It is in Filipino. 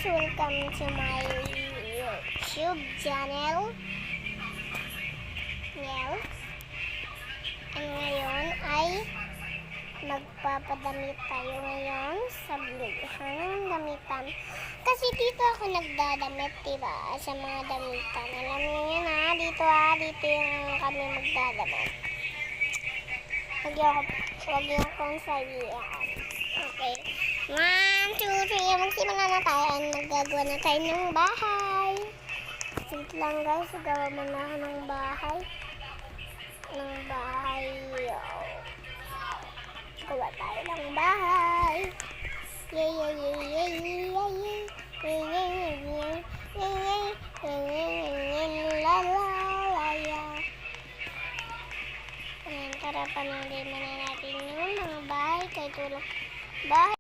Welcome to my YouTube channel. Yes. And ngayon ay magpapadamit tayo ngayon sa bilihan ng damitan. Kasi dito ako nagdadamit, diba? Sa mga damitan. Alam niyo yun dito yung kami magdadamit. Huwag yung kong sabihan. Okay. 1, 2, 3. Magsimula na tayo. Maggagawa na tayo ng bahay. Wait lang guys. Gawa muna ako ng bahay. Gawa tayo ng bahay. Yay, yay, yay, yay, yay, yay. Yay, yay, yay, yay. Yay, yay, yay, yay, yay, la, la, la, ya. Ayan, tara, panoorin muna natin yung mga bahay. Kay tulog. Bahay